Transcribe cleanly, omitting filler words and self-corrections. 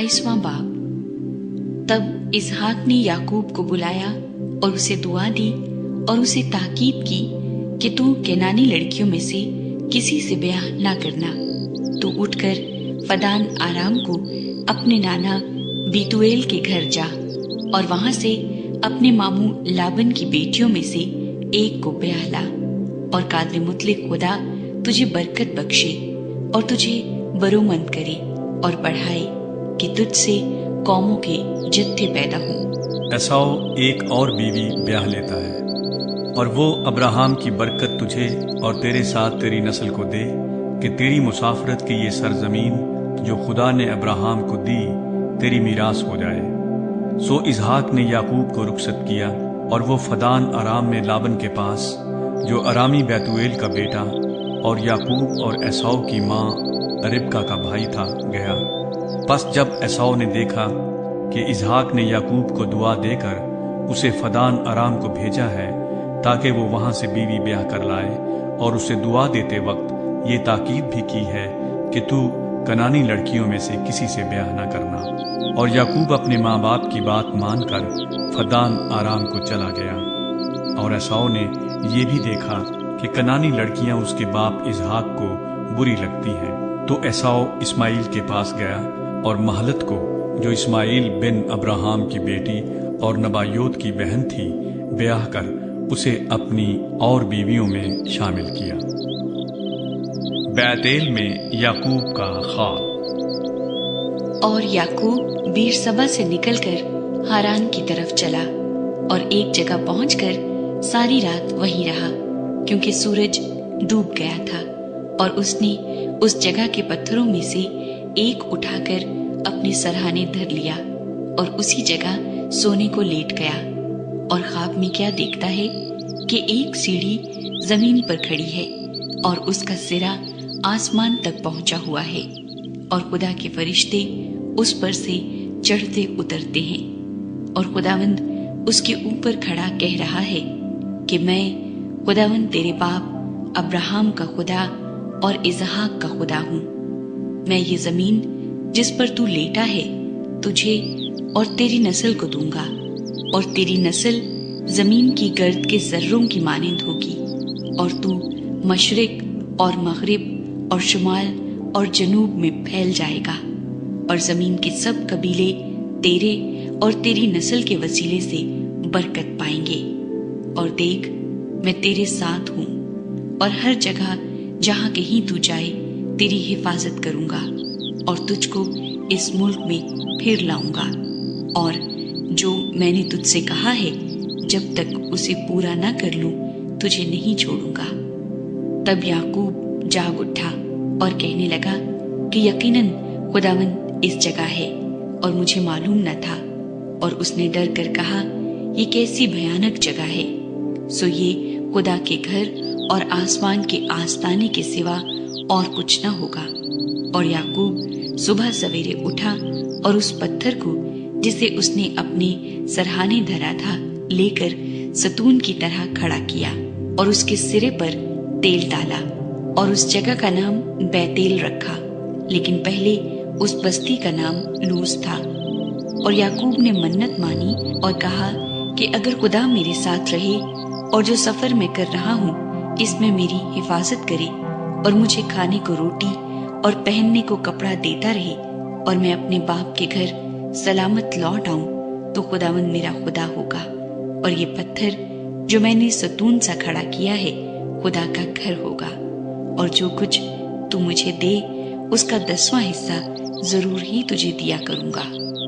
28वां बाब। तब इसहाक ने याकूब को बुलाया और उसे दुआ दी और उसे ताकीद की कि तू केनानी लड़कियों में से किसी से ब्याह ना करना। तू उठकर फदान आराम को अपने नाना बीतुएल के घर जा और वहां से अपने मामू लाबन की बेटियों में से एक को ब्याह ला, और कादर मुतलिक खुदा तुझे बरकत बख्शे और तुझे बरोमंद करे और बढ़ाए कि तुझसे कौमों के जत्थे पैदा हों। एसाव एक और बीवी ब्याह लेता है, और वो अब्राहम की बरकत तुझे और तेरे साथ तेरी नस्ल को दे कि तेरी मुसाफरत की ये सरजमीन जो खुदा ने अब्राहम को दी तेरी मीरास हो जाए। सो इसहाक ने याकूब को रुखसत किया और वो फदान आराम में लाबन के पास, जो अरामी बैतुएल का बेटा और याकूब और एसाव की माँ रिबका का भाई था, गया। बस जब एसाव ने देखा कि इसहाक ने याकूब को दुआ देकर उसे फदान आराम को भेजा है ताकि वो वहां से बीवी ब्याह कर लाए, और उसे दुआ देते वक्त ये ताकीद भी की है कि तू कनानी लड़कियों में से किसी से ब्याह न करना। और याकूब अपने माँ बाप की बात मानकर फदान आराम को चला गया। और एसाव ने ये भी देखा कि कनानी लड़कियां उसके बाप इसहाक को बुरी लगती हैं, तो एसाव इस्माइल के पास गया और महलत को, जो इस्माइल बिन अब्राहम की बेटी और नबायोत की बहन थी, ब्याह कर उसे अपनी और बीवियों में शामिल किया। बैतेल में याकूब का ख्वाब। और याकूब बीरसबा से निकलकर हारान की तरफ चला और एक जगह पहुंचकर सारी रात वहीं रहा, क्योंकि सूरज डूब गया था। और उसने उस जगह के पत्थरों में से एक उठाकर अपने सरहाने धर लिया और उसी जगह सोने को लेट गया। और ख्वाब में क्या देखता है कि एक सीढ़ी जमीन पर खड़ी है और उसका सिरा आसमान तक पहुंचा हुआ है, और खुदा के फरिश्ते उस पर से चढ़ते उतरते हैं। और खुदावंद उसके ऊपर खड़ा कह रहा है कि मैं खुदावंद तेरे बाप अब्राहम का खुदा और इसहाक का खुदा हूँ। मैं ये जमीन जिस पर तू लेटा है तुझे और तेरी नस्ल को दूंगा, और तेरी नस्ल जमीन की गर्द के जर्रों की मानिंद होगी, और तू मशरिक और मगरिब और शुमाल और जनूब में फैल जाएगा, और जमीन के सब कबीले तेरे और तेरी नस्ल के वसीले से बरकत पाएंगे। और देख, मैं तेरे साथ हूँ, और हर जगह जहाँ कहीं तू जाए तेरी हिफाजत करूंगा, और तुझको इस मुल्क में फिर लाऊंगा, और जो मैंने तुझसे कहा है जब तक उसे पूरा न कर लूं तुझे नहीं छोड़ूंगा। तब याकूब जाग उठा और कहने लगा कि यकीनन खुदावंद इस जगह है और मुझे मालूम न था। और उसने डर कर कहा, ये कैसी भयानक जगह है। सो ये खुदा के घर और आसमान के आस्ताने के सिवा और कुछ न होगा। और याकूब सुबह सवेरे उठा और उस पत्थर को जिसे उसने अपने सरहाने धरा था लेकर सतून की तरह खड़ा किया और उसके सिरे पर तेल डाला और उस जगह का नाम बैतेल रखा, लेकिन पहले उस बस्ती का नाम लूज था। और याकूब ने मन्नत मानी और कहा कि अगर खुदा मेरे साथ रहे और जो सफर मैं कर रहा हूँ इसमें मेरी हिफाजत करे और मुझे खाने को रोटी और पहनने को कपड़ा देता रहे और मैं अपने बाप के घर सलामत लौट आऊं, तो खुदावंद मेरा खुदा होगा और ये पत्थर जो मैंने सतून सा खड़ा किया है खुदा का घर होगा। और जो कुछ तू मुझे दे उसका 10वां हिस्सा जरूर ही तुझे दिया करूंगा।